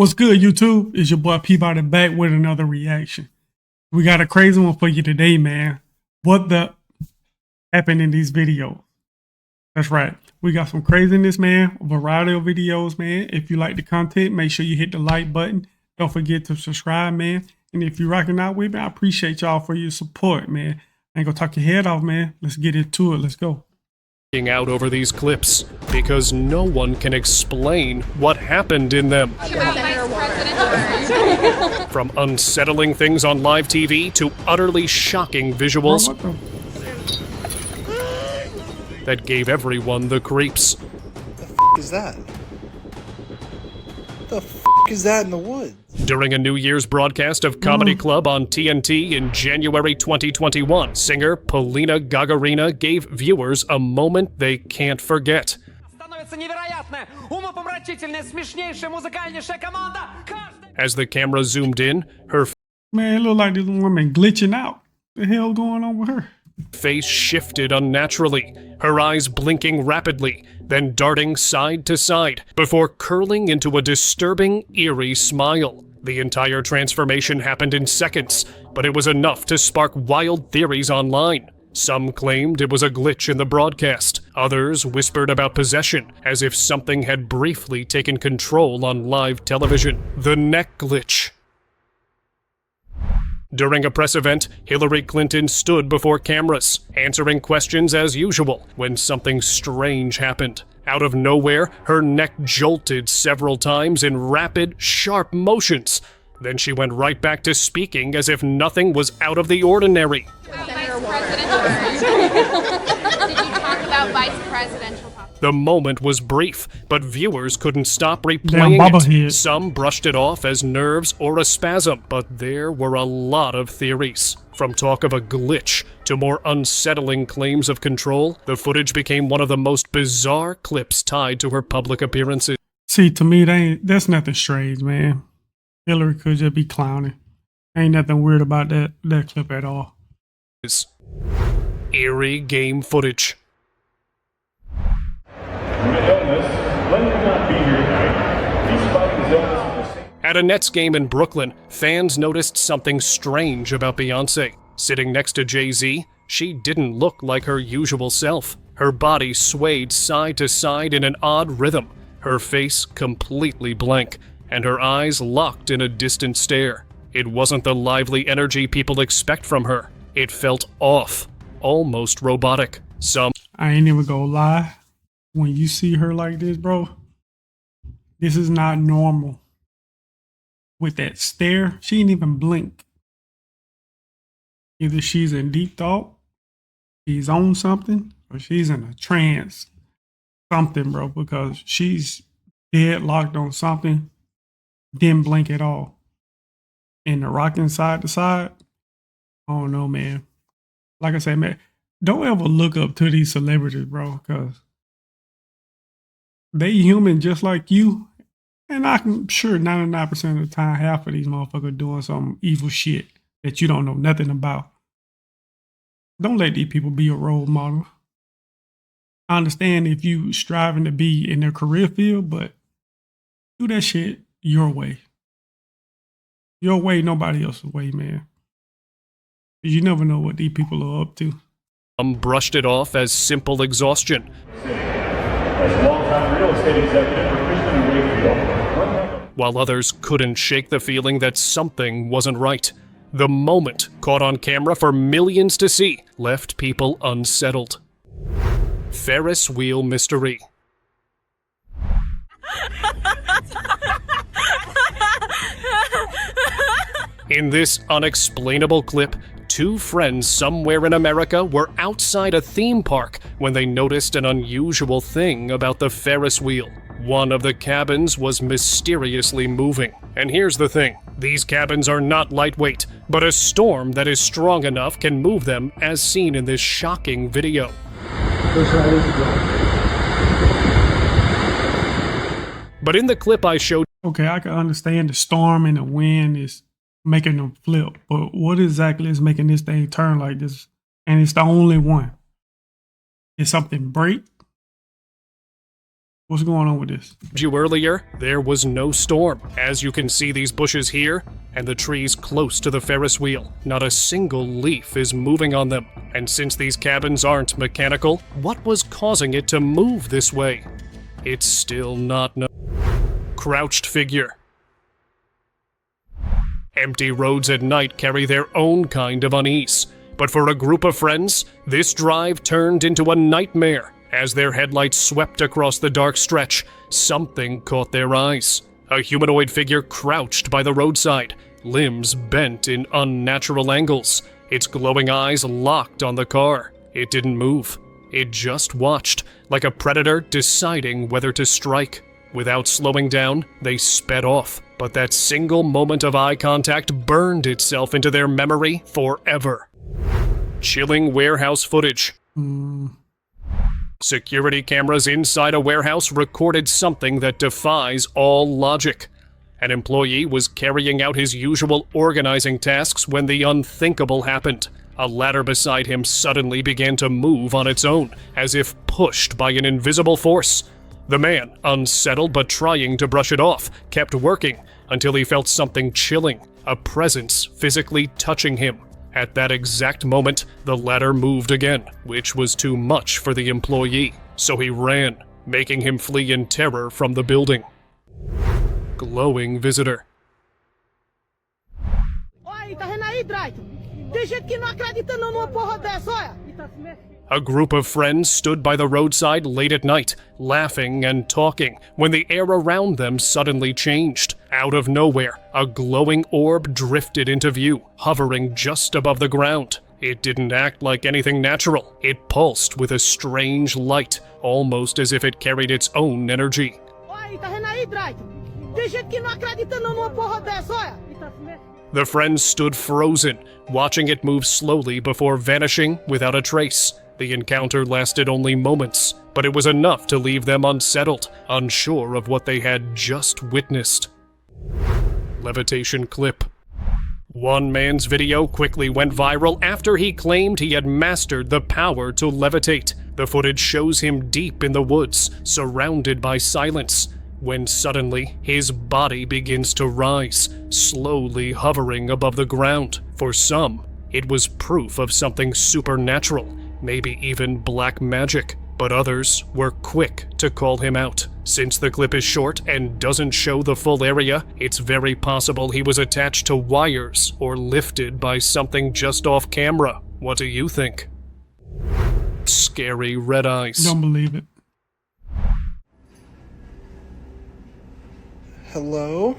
What's good, YouTube? It's your boy Peabody back with another reaction. We got a crazy one for you today, man. What the happened in these videos? That's right. We got some craziness, man. A variety of videos, man. If you like the content, make sure you hit the like button. Don't forget to subscribe, man. And if you're rocking out with me, I appreciate y'all for your support, man. I ain't gonna talk your head off, man. Let's get into it. Let's go. Out over these clips because no one can explain what happened in them. From unsettling things on live TV to utterly shocking visuals that gave everyone the creeps. The is that? The is that in the woods? During a New Year's broadcast of Comedy Club on TNT in January 2021, singer Polina Gagarina gave viewers a moment they can't forget. As the camera zoomed in, her man, it looked like this woman glitching out. The hell going on with her? Face shifted unnaturally, her eyes blinking rapidly, then darting side to side, before curling into a disturbing, eerie smile. The entire transformation happened in seconds, but it was enough to spark wild theories online. Some claimed it was a glitch in the broadcast. Others whispered about possession, as if something had briefly taken control on live television. The neck glitch. During a press event, Hillary Clinton stood before cameras, answering questions as usual, when something strange happened. Out of nowhere, her neck jolted several times in rapid, sharp motions. Then she went right back to speaking as if nothing was out of the ordinary. Did you talk about vice presidential? The moment was brief, but viewers couldn't stop replaying it. Some brushed it off as nerves or a spasm, but there were a lot of theories. From talk of a glitch to more unsettling claims of control, the footage became one of the most bizarre clips tied to her public appearances. See, to me, that's nothing strange, man. Hillary could just be clowning. Ain't nothing weird about that clip at all. Eerie game footage. At a Nets game in Brooklyn, fans noticed something strange about Beyoncé. Sitting next to Jay-Z, she didn't look like her usual self. Her body swayed side to side in an odd rhythm, her face completely blank, and her eyes locked in a distant stare. It wasn't the lively energy people expect from her. It felt off, almost robotic. I ain't even gonna lie. When you see her like this, bro, this is not normal. With that stare, she didn't even blink. Either she's in deep thought, she's on something, or she's in a trance. Something, bro, because she's dead locked on something, didn't blink at all. And the rocking side to side, I don't know, man. Like I said, man, don't ever look up to these celebrities, bro, because they human just like you. And I'm sure 99% of the time, half of these motherfuckers doing some evil shit that you don't know nothing about. Don't let these people be your role model. I understand if you striving to be in their career field, but do that shit your way. Your way, nobody else's way, man. You never know what these people are up to. Brushed it off as simple exhaustion. As a long-time real estate executive for Christian Wakefield. While others couldn't shake the feeling that something wasn't right. The moment, caught on camera for millions to see, left people unsettled. Ferris wheel mystery. In this unexplainable clip, two friends somewhere in America were outside a theme park when they noticed an unusual thing about the Ferris wheel. One of the cabins was mysteriously moving. And here's the thing, these cabins are not lightweight, but a storm that is strong enough can move them as seen in this shocking video. But in the clip I showed... Okay, I can understand the storm and the wind is making them flip, but what exactly is making this thing turn like this? And it's the only one. Did something break? What's going on with this? You earlier, there was no storm. As you can see these bushes here, and the trees close to the Ferris wheel, not a single leaf is moving on them. And since these cabins aren't mechanical, what was causing it to move this way? It's still not known. Crouched figure. Empty roads at night carry their own kind of unease. But for a group of friends, this drive turned into a nightmare. As their headlights swept across the dark stretch, something caught their eyes. A humanoid figure crouched by the roadside, limbs bent in unnatural angles, its glowing eyes locked on the car. It didn't move. It just watched, like a predator deciding whether to strike. Without slowing down, they sped off, but that single moment of eye contact burned itself into their memory forever. Chilling warehouse footage. Security cameras inside a warehouse recorded something that defies all logic. An employee was carrying out his usual organizing tasks when the unthinkable happened. A ladder beside him suddenly began to move on its own, as if pushed by an invisible force. The man, unsettled but trying to brush it off, kept working until he felt something chilling, a presence physically touching him. At that exact moment, the ladder moved again, which was too much for the employee, so he ran, making him flee in terror from the building. Glowing visitor. A group of friends stood by the roadside late at night, laughing and talking, when the air around them suddenly changed. Out of nowhere, a glowing orb drifted into view, hovering just above the ground. It didn't act like anything natural. It pulsed with a strange light, almost as if it carried its own energy. The friends stood frozen, watching it move slowly before vanishing without a trace. The encounter lasted only moments, but it was enough to leave them unsettled, unsure of what they had just witnessed. Levitation clip. One man's video quickly went viral after he claimed he had mastered the power to levitate. The footage shows him deep in the woods, surrounded by silence, when suddenly his body begins to rise, slowly hovering above the ground. For some, it was proof of something supernatural, maybe even black magic, but others were quick to call him out. Since the clip is short and doesn't show the full area, it's very possible he was attached to wires or lifted by something just off camera. What do you think? Scary red eyes. Don't believe it. Hello?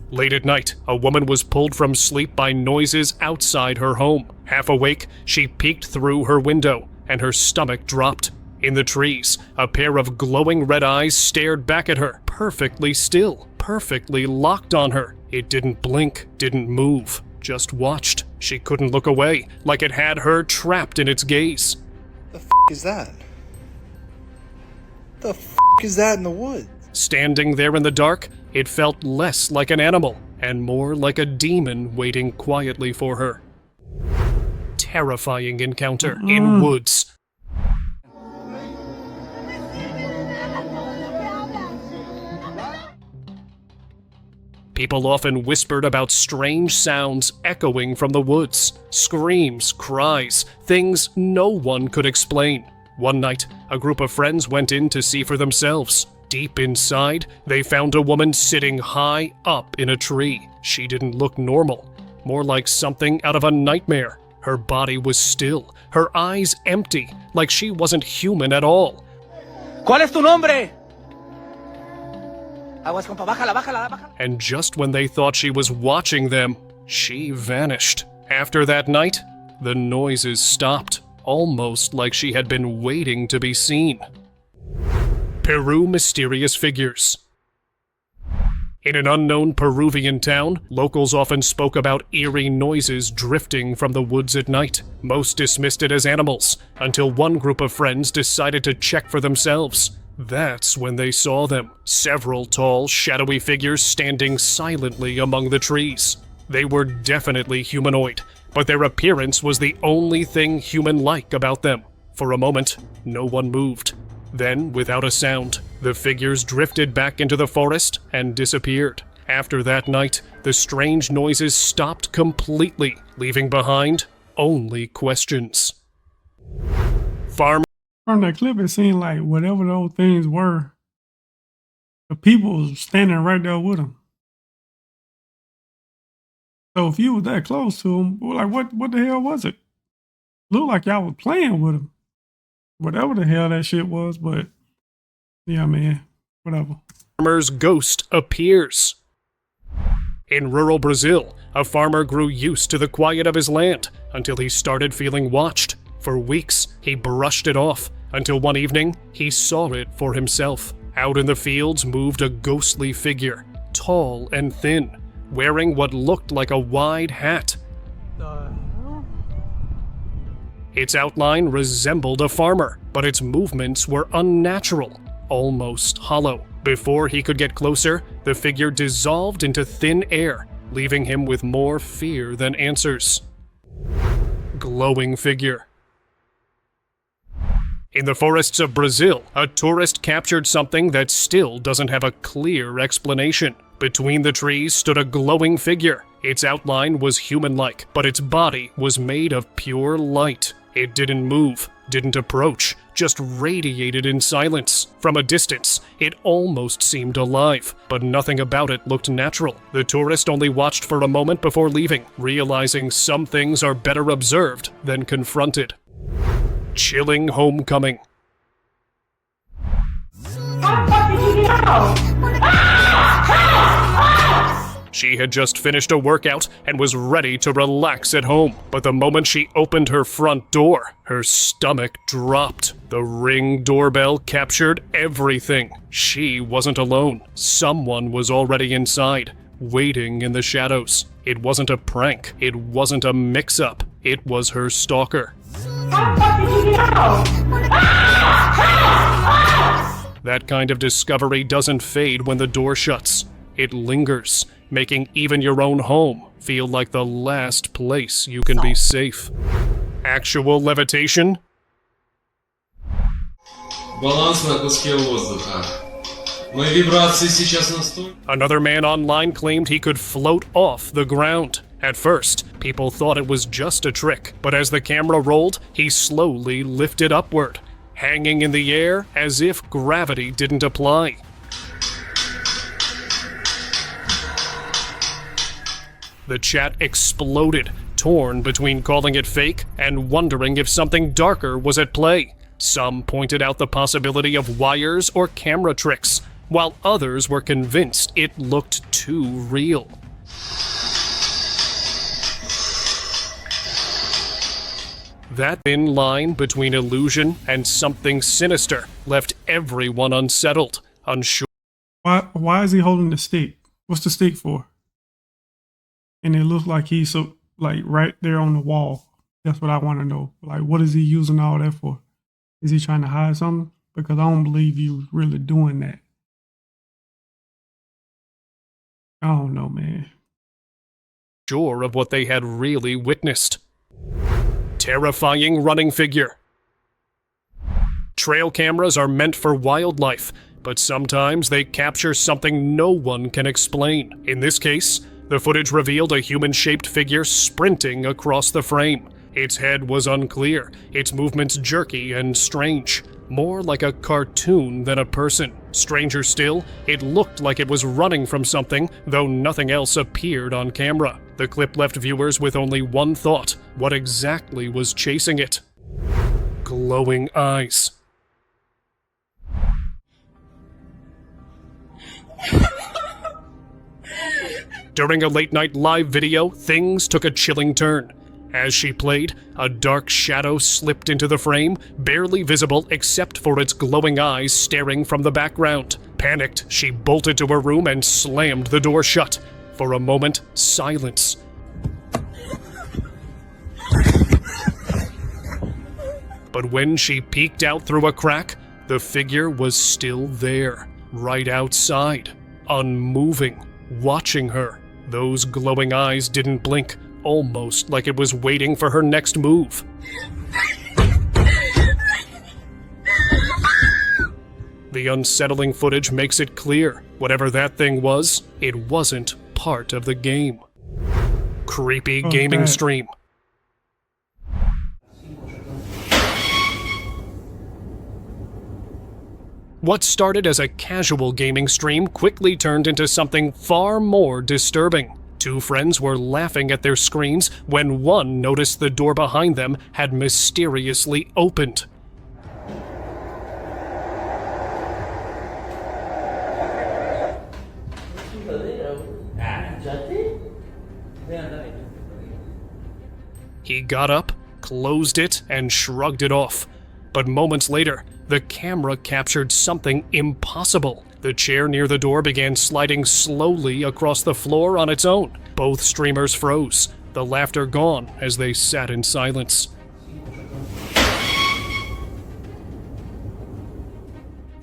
Late at night, a woman was pulled from sleep by noises outside her home. Half awake, she peeked through her window, and her stomach dropped. In the trees, a pair of glowing red eyes stared back at her, perfectly still, perfectly locked on her. It didn't blink, didn't move, just watched. She couldn't look away, like it had her trapped in its gaze. The f is that? The f is that in the woods? Standing there in the dark, it felt less like an animal and more like a demon waiting quietly for her. Terrifying encounter in woods. People often whispered about strange sounds echoing from the woods. Screams, cries, things no one could explain. One night, a group of friends went in to see for themselves. Deep inside, they found a woman sitting high up in a tree. She didn't look normal, more like something out of a nightmare. Her body was still, her eyes empty, like she wasn't human at all. ¿Cuál es tu nombre? Aguas, compa, bájala, bájala, bájala. And just when they thought she was watching them, she vanished. After that night, the noises stopped, almost like she had been waiting to be seen. Peru mysterious figures. In an unknown Peruvian town, locals often spoke about eerie noises drifting from the woods at night. Most dismissed it as animals, until one group of friends decided to check for themselves. That's when they saw them. Several tall, shadowy figures standing silently among the trees. They were definitely humanoid, but their appearance was the only thing human-like about them. For a moment, no one moved. Then, without a sound, the figures drifted back into the forest and disappeared. After that night, the strange noises stopped completely, leaving behind only questions. Farm From that clip, it seemed like whatever those things were, the people was standing right there with them. So if you was that close to them, like what the hell was it? Looked like y'all was playing with them. Whatever the hell that shit was, but yeah, man, whatever. farmer's ghost appears. In rural Brazil, a farmer grew used to the quiet of his land until he started feeling watched. For weeks, he brushed it off, until one evening, he saw it for himself. Out in the fields moved a ghostly figure, tall and thin, wearing what looked like a wide hat. Its outline resembled a farmer, but its movements were unnatural, almost hollow. Before he could get closer, the figure dissolved into thin air, leaving him with more fear than answers. Glowing figure. In the forests of Brazil, a tourist captured something that still doesn't have a clear explanation. Between the trees stood a glowing figure. Its outline was human-like, but its body was made of pure light. It didn't move, didn't approach, just radiated in silence. From a distance, it almost seemed alive, but nothing about it looked natural. The tourist only watched for a moment before leaving, realizing some things are better observed than confronted. Chilling homecoming. She had just finished a workout and was ready to relax at home, but the moment she opened her front door, her stomach dropped. The Ring doorbell captured everything. She wasn't alone. Someone was already inside, waiting in the shadows. It wasn't a prank. It wasn't a mix-up. It was her stalker. That kind of discovery doesn't fade when the door shuts. It lingers, making even your own home feel like the last place you can be safe. Actual levitation? Баланс на куске воздуха. Мои вибрации сейчас настолько... Another man online claimed he could float off the ground. At first, people thought it was just a trick, but as the camera rolled, he slowly lifted upward, hanging in the air as if gravity didn't apply. The chat exploded, torn between calling it fake and wondering if something darker was at play. Some pointed out the possibility of wires or camera tricks, while others were convinced it looked too real. That thin line between illusion and something sinister left everyone unsettled, unsure. Why is he holding the stick? What's the stick for? And it looks like he's like right there on the wall. That's what I want to know. Like, what is he using all that for? Is he trying to hide something? Because I don't believe he was really doing that. I don't know, man. Sure of what they had really witnessed. Terrifying running figure. Trail cameras are meant for wildlife, but sometimes they capture something no one can explain. In this case, the footage revealed a human-shaped figure sprinting across the frame. Its head was unclear, its movements jerky and strange, more like a cartoon than a person. Stranger still, it looked like it was running from something, though nothing else appeared on camera. The clip left viewers with only one thought: what exactly was chasing it? Glowing eyes. During a late-night live video, things took a chilling turn. As she played, a dark shadow slipped into the frame, barely visible except for its glowing eyes staring from the background. Panicked, she bolted to her room and slammed the door shut. For a moment, silence. But when she peeked out through a crack, the figure was still there, right outside, unmoving, watching her. Those glowing eyes didn't blink, almost like it was waiting for her next move. The unsettling footage makes it clear, whatever that thing was, it wasn't part of the game. Creepy gaming that. stream. What started as a casual gaming stream quickly turned into something far more disturbing. Two friends were laughing at their screens when one noticed the door behind them had mysteriously opened. He got up, closed it, and shrugged it off. But moments later, the camera captured something impossible. The chair near the door began sliding slowly across the floor on its own. Both streamers froze, the laughter gone as they sat in silence.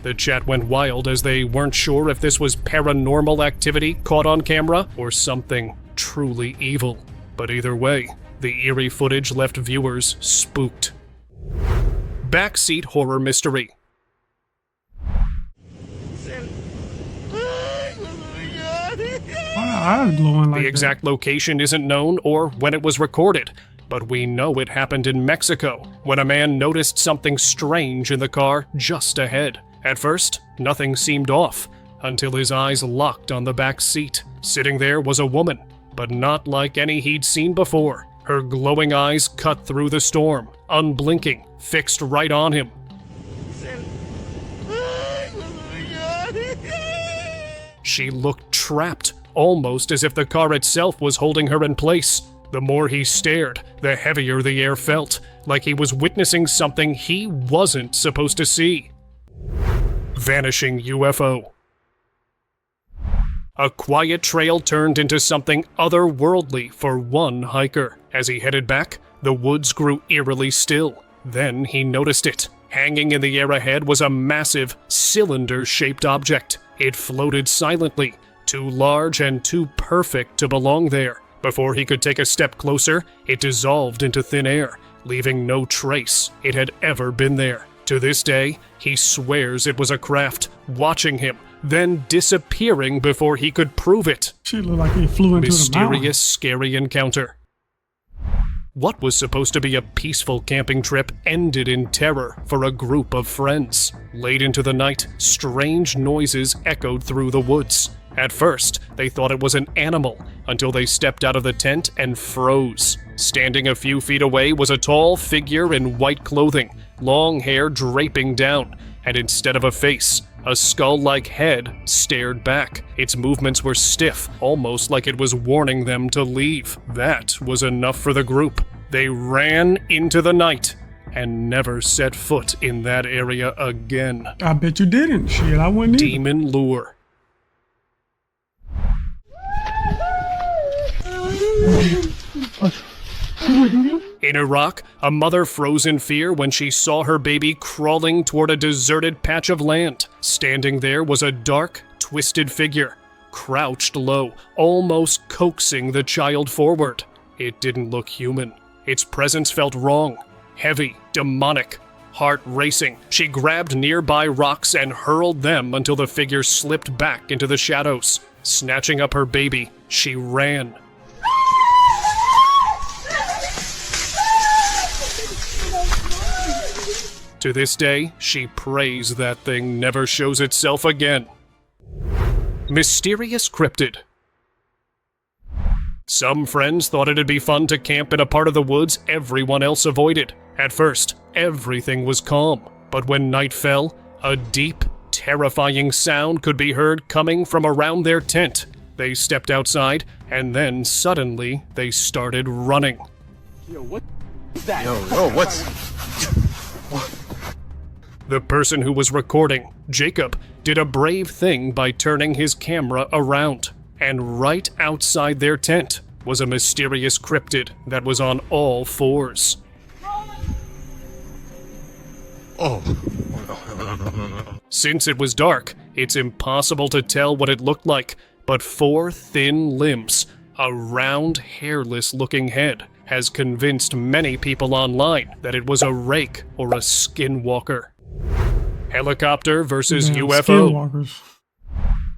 The chat went wild as they weren't sure if this was paranormal activity caught on camera or something truly evil. But either way, the eerie footage left viewers spooked. Backseat horror mystery. Why the eyes glowing like The exact location isn't known or when it was recorded, but we know it happened in Mexico when a man noticed something strange in the car just ahead. At first, nothing seemed off until his eyes locked on the back seat. Sitting there was a woman, but not like any he'd seen before. Her glowing eyes cut through the storm, unblinking, fixed right on him. She looked trapped, almost as if the car itself was holding her in place. The more he stared, the heavier the air felt, like he was witnessing something he wasn't supposed to see. Vanishing UFO. A quiet trail turned into something otherworldly for one hiker. As he headed back, the woods grew eerily still. Then he noticed it. Hanging in the air ahead was a massive, cylinder-shaped object. It floated silently, too large and too perfect to belong there. Before he could take a step closer, it dissolved into thin air, leaving no trace it had ever been there. To this day, he swears it was a craft, watching him, then disappearing before he could prove it. Shit looked like he flew into the mountain. Mysterious, scary encounter. What was supposed to be a peaceful camping trip ended in terror for a group of friends. Late into the night, strange noises echoed through the woods. At first, they thought it was an animal, until they stepped out of the tent and froze. Standing a few feet away was a tall figure in white clothing, long hair draping down, and instead of a face, a skull-like head stared back. Its movements were stiff, almost like it was warning them to leave. That was enough for the group. They ran into the night and never set foot in that area again. I bet you didn't. Shit, I wouldn't either. Demon lure. In Iraq, a mother froze in fear when she saw her baby crawling toward a deserted patch of land. Standing there was a dark, twisted figure, crouched low, almost coaxing the child forward. It didn't look human. Its presence felt wrong, heavy, demonic. Heart racing, she grabbed nearby rocks and hurled them until the figure slipped back into the shadows. Snatching up her baby, she ran. To this day, she prays that thing never shows itself again. Mysterious cryptid. Some friends thought it'd be fun to camp in a part of the woods everyone else avoided. At first, everything was calm, but when night fell, a deep, terrifying sound could be heard coming from around their tent. They stepped outside, and then suddenly they started running. The person who was recording, Jacob, did a brave thing by turning his camera around. And right outside their tent was a mysterious cryptid that was on all fours. Since it was dark, it's impossible to tell what it looked like, but 4 thin limbs, a round, hairless-looking head, has convinced many people online that it was a rake or a skinwalker. Helicopter versus Damn UFO. skinwalkers.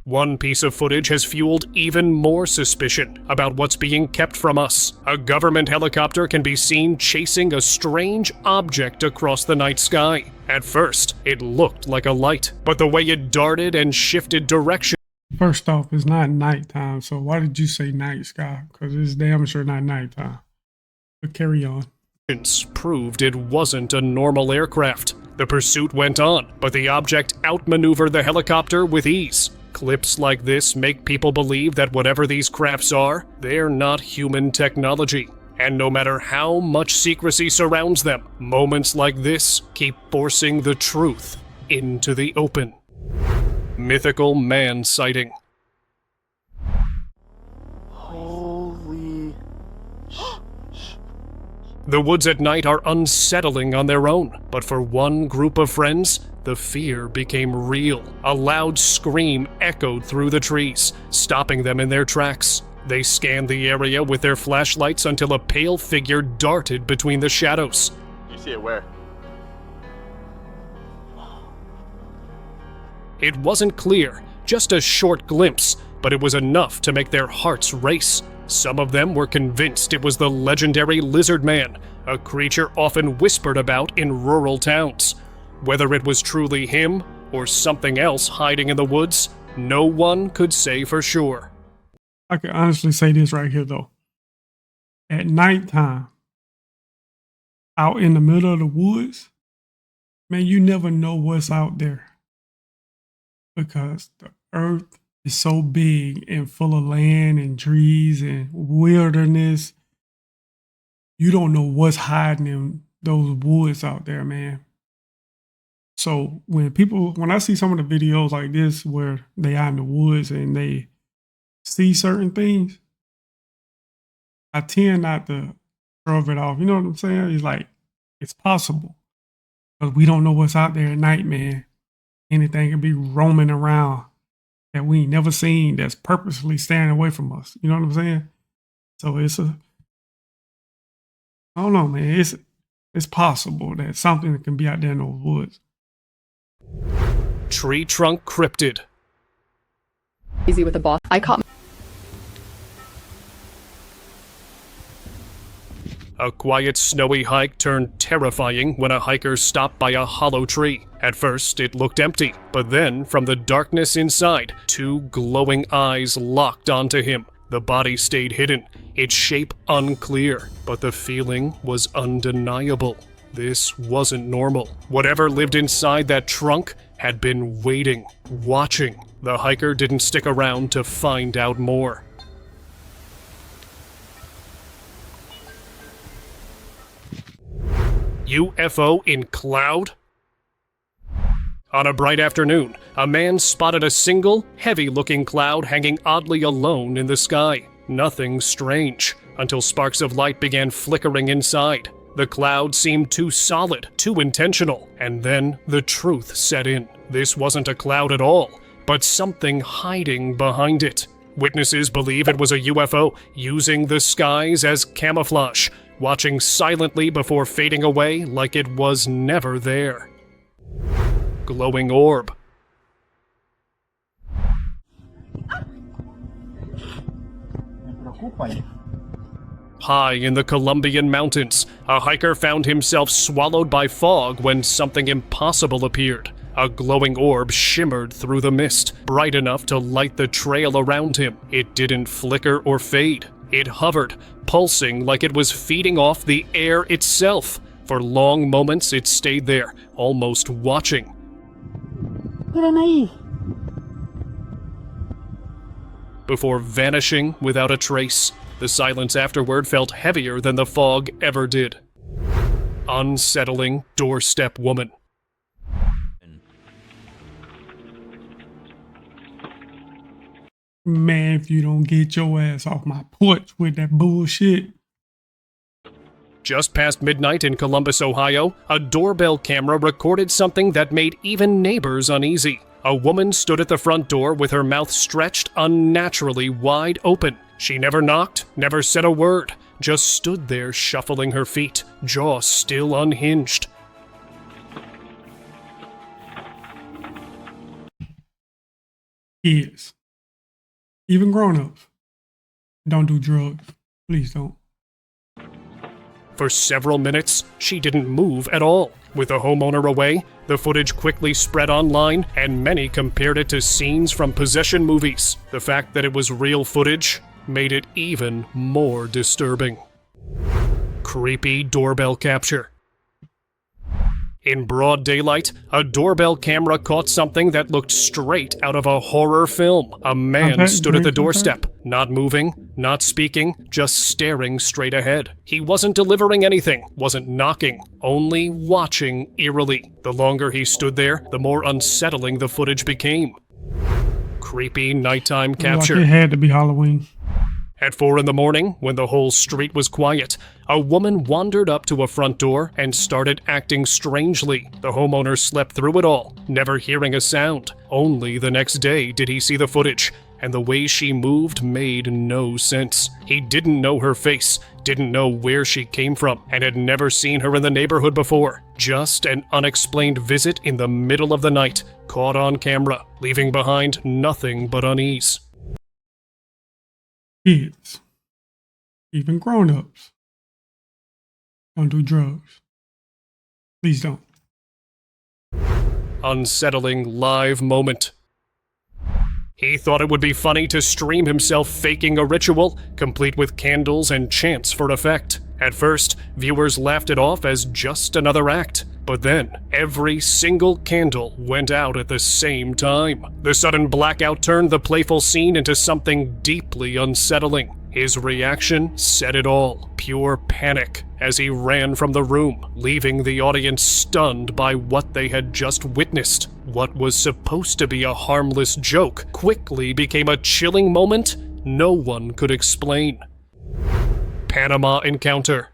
One piece of footage has fueled even more suspicion about what's being kept from us. A government helicopter can be seen chasing a strange object across the night sky. At first, it looked like a light, but the way it darted and shifted direction First off, it's not nighttime, so why did you say night sky? Because it's damn sure not nighttime. But carry on. proved it wasn't a normal aircraft. The pursuit went on, but the object outmaneuvered the helicopter with ease. Clips like this make people believe that whatever these crafts are, they're not human technology. And no matter how much secrecy surrounds them, moments like this keep forcing the truth into the open. Mythical man sighting. Holy... The woods at night are unsettling on their own, but for one group of friends, the fear became real. A loud scream echoed through the trees, stopping them in their tracks. They scanned the area with their flashlights until a pale figure darted between the shadows. You see it where? It wasn't clear, just a short glimpse, but it was enough to make their hearts race. Some of them were convinced it was the legendary Lizard Man, a creature often whispered about in rural towns. Whether it was truly him or something else hiding in the woods, no one could say for sure. I can honestly say this right here, though. At nighttime, out in the middle of the woods, man, you never know what's out there. Because the earth is so big and full of land and trees and wilderness. You don't know what's hiding in those woods out there, man. So when I see some of the videos like this where they are in the woods and they see certain things, I tend not to shrug it off. You know what I'm saying? It's like, it's possible. Because we don't know what's out there at night, man. Anything can be roaming around that we ain't never seen that's purposely staying away from us. You know what I'm saying? So I don't know, man. It's possible that something can be out there in those woods. Tree trunk cryptid. Easy with the boss. I caught. A quiet, snowy hike turned terrifying when a hiker stopped by a hollow tree. At first, it looked empty, but then, from the darkness inside, two glowing eyes locked onto him. The body stayed hidden, its shape unclear, but the feeling was undeniable. This wasn't normal. Whatever lived inside that trunk had been waiting, watching. The hiker didn't stick around to find out more. UFO in cloud? On a bright afternoon, a man spotted a single, heavy-looking cloud hanging oddly alone in the sky. Nothing strange, until sparks of light began flickering inside. The cloud seemed too solid, too intentional, and then the truth set in. This wasn't a cloud at all, but something hiding behind it. Witnesses believe it was a UFO using the skies as camouflage, watching silently before fading away like it was never there. Glowing orb. High in the Colombian mountains, a hiker found himself swallowed by fog when something impossible appeared. A glowing orb shimmered through the mist, bright enough to light the trail around him. It didn't flicker or fade. It hovered, pulsing like it was feeding off the air itself. For long moments it stayed there, almost watching. Before vanishing without a trace. The silence afterward felt heavier than the fog ever did. Unsettling doorstep woman. Man, if you don't get your ass off my porch with that bullshit. Just past midnight in Columbus, Ohio, a doorbell camera recorded something that made even neighbors uneasy. A woman stood at the front door with her mouth stretched unnaturally wide open. She never knocked, never said a word, just stood there shuffling her feet, jaw still unhinged. Kids, even grown-ups, don't do drugs. Please don't. For several minutes, she didn't move at all. With the homeowner away, the footage quickly spread online, and many compared it to scenes from possession movies. The fact that it was real footage made it even more disturbing. Creepy doorbell capture. In broad daylight, a doorbell camera caught something that looked straight out of a horror film. A man stood at the doorstep, not moving, not speaking, just staring straight ahead. He wasn't delivering anything, wasn't knocking, only watching eerily. The longer he stood there, the more unsettling the footage became. Creepy nighttime capture. Like it had to be Halloween. At 4 in the morning, when the whole street was quiet, a woman wandered up to a front door and started acting strangely. The homeowner slept through it all, never hearing a sound. Only the next day did he see the footage, and the way she moved made no sense. He didn't know her face, didn't know where she came from, and had never seen her in the neighborhood before. Just an unexplained visit in the middle of the night, caught on camera, leaving behind nothing but unease. Kids, even grown-ups, don't do drugs. Please don't. Unsettling live moment. He thought it would be funny to stream himself faking a ritual, complete with candles and chants for effect. At first, viewers laughed it off as just another act, but then every single candle went out at the same time. The sudden blackout turned the playful scene into something deeply unsettling. His reaction said it all, pure panic, as he ran from the room, leaving the audience stunned by what they had just witnessed. What was supposed to be a harmless joke quickly became a chilling moment no one could explain. Panama encounter.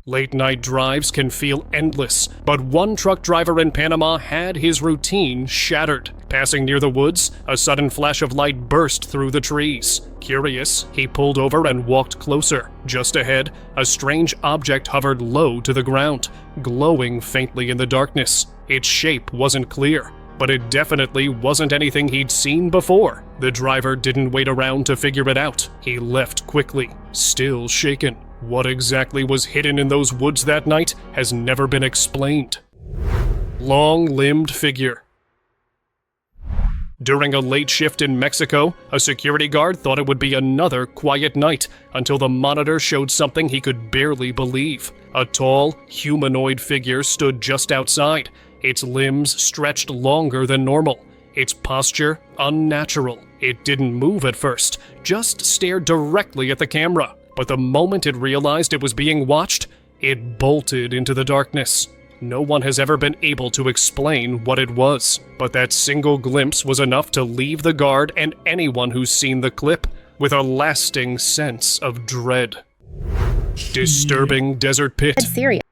Late-night drives can feel endless, but one truck driver in Panama had his routine shattered. Passing near the woods, a sudden flash of light burst through the trees. Curious, he pulled over and walked closer. Just ahead, a strange object hovered low to the ground, glowing faintly in the darkness. Its shape wasn't clear, but it definitely wasn't anything he'd seen before. The driver didn't wait around to figure it out. He left quickly, still shaken. What exactly was hidden in those woods that night has never been explained. Long-limbed figure. During a late shift in Mexico, a security guard thought it would be another quiet night until the monitor showed something he could barely believe. A tall, humanoid figure stood just outside, its limbs stretched longer than normal, its posture unnatural. It didn't move at first, just stared directly at the camera. But the moment it realized it was being watched, it bolted into the darkness. No one has ever been able to explain what it was, but that single glimpse was enough to leave the guard and anyone who's seen the clip with a lasting sense of dread. Disturbing desert pit. Syria.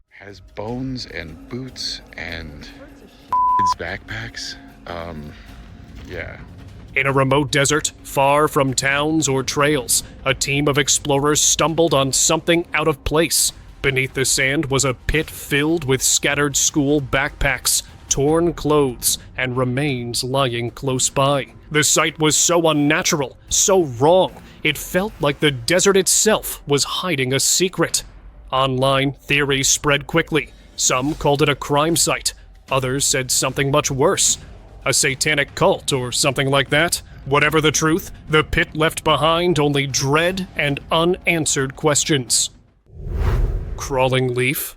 Has bones and boots and backpacks. Yeah. In a remote desert, far from towns or trails, a team of explorers stumbled on something out of place. Beneath the sand was a pit filled with scattered school backpacks, torn clothes, and remains lying close by. The sight was so unnatural, so wrong, it felt like the desert itself was hiding a secret. Online, theories spread quickly. Some called it a crime site. Others said something much worse. A satanic cult or something like that. Whatever the truth, the pit left behind only dread and unanswered questions. Crawling leaf.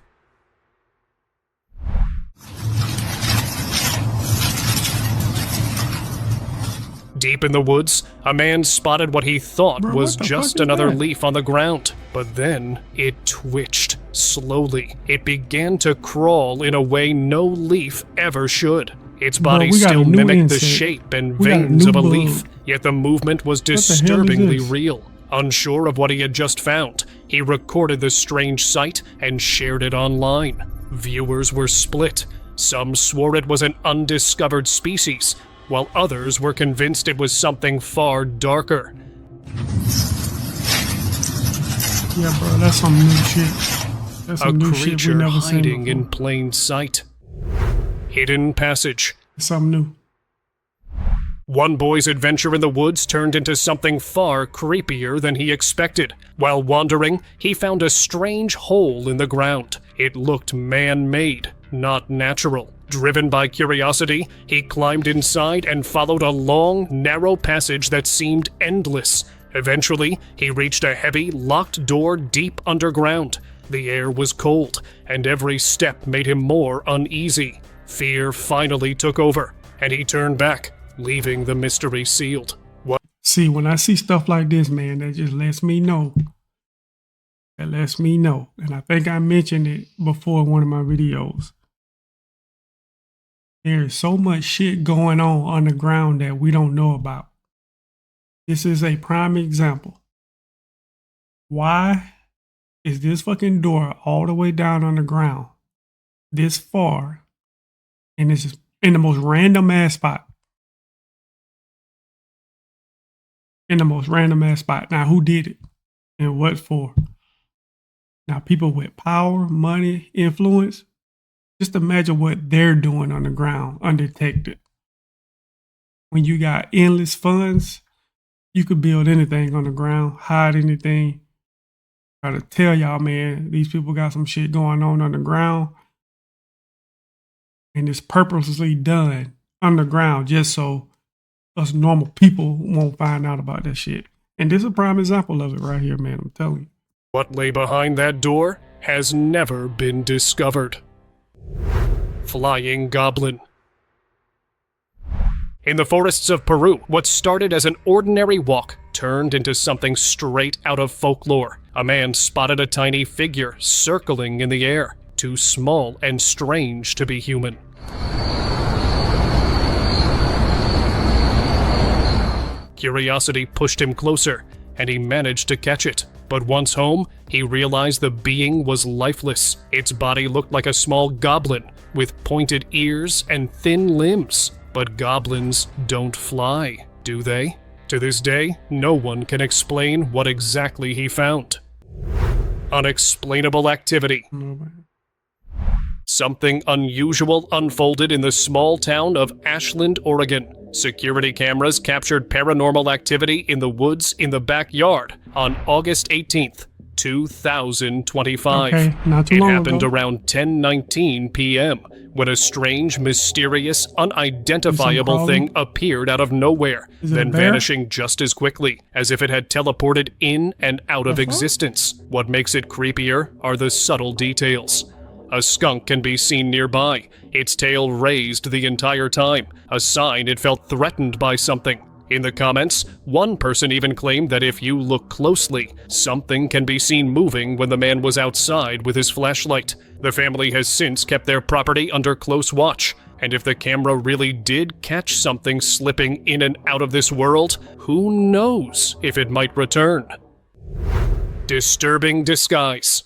Deep in the woods, a man spotted what he thought was just another leaf on the ground. But then, it twitched. Slowly, it began to crawl in a way no leaf ever should. Its body still mimicked the shape and veins of a leaf, yet the movement was disturbingly real. Unsure of what he had just found, he recorded the strange sight and shared it online. Viewers were split. Some swore it was an undiscovered species, while others were convinced it was something far darker. Yeah, bro, that's some new shit. That's some new shit we never seen hiding before. in plain sight. Hidden passage. Something new. One boy's adventure in the woods turned into something far creepier than he expected. While wandering, he found a strange hole in the ground. It looked man-made, not natural. Driven by curiosity, he climbed inside and followed a long, narrow passage that seemed endless. Eventually, he reached a heavy, locked door deep underground. The air was cold, and every step made him more uneasy. Fear finally took over, and he turned back, leaving the mystery sealed. See, when I see stuff like this, man, that just lets me know. That lets me know. And I think I mentioned it before in one of my videos. There is so much shit going on underground that we don't know about. This is a prime example. Why is this fucking door all the way down underground this far, and it's just in the most random ass spot? In the most random ass spot. Now, who did it and what for? Now, people with power, money, influence, just imagine what they're doing on the ground undetected. When you got endless funds, you could build anything on the ground, hide anything. Gotta tell y'all, man, these people got some shit going on the ground. And it's purposely done underground just so us normal people won't find out about that shit. And this is a prime example of it right here, man, I'm telling you. What lay behind that door has never been discovered. Flying Goblin. In the forests of Peru, what started as an ordinary walk turned into something straight out of folklore. A man spotted a tiny figure circling in the air, too small and strange to be human. Curiosity pushed him closer, and he managed to catch it. But once home, he realized the being was lifeless. Its body looked like a small goblin, with pointed ears and thin limbs. But goblins don't fly, do they? To this day, no one can explain what exactly he found. Unexplainable activity. Something unusual unfolded in the small town of Ashland, Oregon. Security cameras captured paranormal activity in the woods in the backyard on August 18th, 2025. Okay, not too long It happened ago. around 10:19 p.m. when a strange, mysterious, unidentifiable Is it a thing appeared out of nowhere, Is it a then bear? vanishing just as quickly, as if it had teleported in and out of fuck? existence. What makes it creepier are the subtle details. A skunk can be seen nearby, its tail raised the entire time, a sign it felt threatened by something. In the comments, one person even claimed that if you look closely, something can be seen moving when the man was outside with his flashlight. The family has since kept their property under close watch, and if the camera really did catch something slipping in and out of this world, who knows if it might return. Disturbing disguise.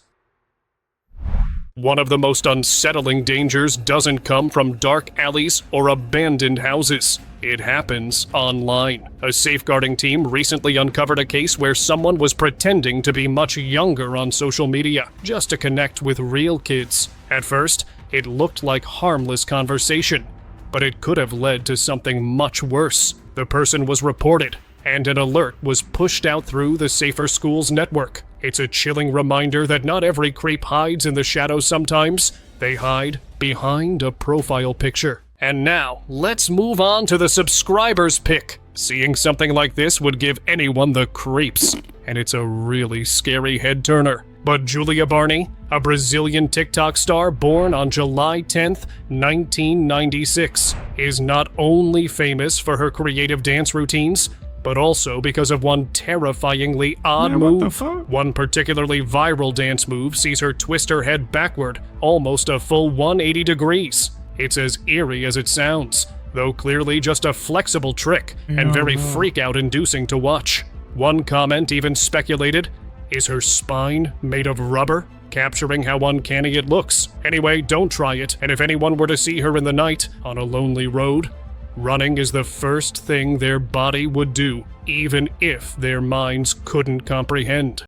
One of the most unsettling dangers doesn't come from dark alleys or abandoned houses. It happens online. A safeguarding team recently uncovered a case where someone was pretending to be much younger on social media, just to connect with real kids. At first, it looked like harmless conversation, but it could have led to something much worse. The person was reported, and an alert was pushed out through the Safer Schools network. It's a chilling reminder that not every creep hides in the shadows sometimes. They hide behind a profile picture. And now, let's move on to the subscribers pick. Seeing something like this would give anyone the creeps, and it's a really scary head-turner. But Julia Barney, a Brazilian TikTok star born on July 10th, 1996, is not only famous for her creative dance routines, but also because of one terrifyingly odd Yeah, what the move. fuck? One particularly viral dance move sees her twist her head backward, almost a full 180 degrees. It's as eerie as it sounds, though clearly just a flexible trick, and very freak-out inducing to watch. One comment even speculated, is her spine made of rubber? Capturing how uncanny it looks. Anyway, don't try it, and if anyone were to see her in the night, on a lonely road, running is the first thing their body would do, even if their minds couldn't comprehend.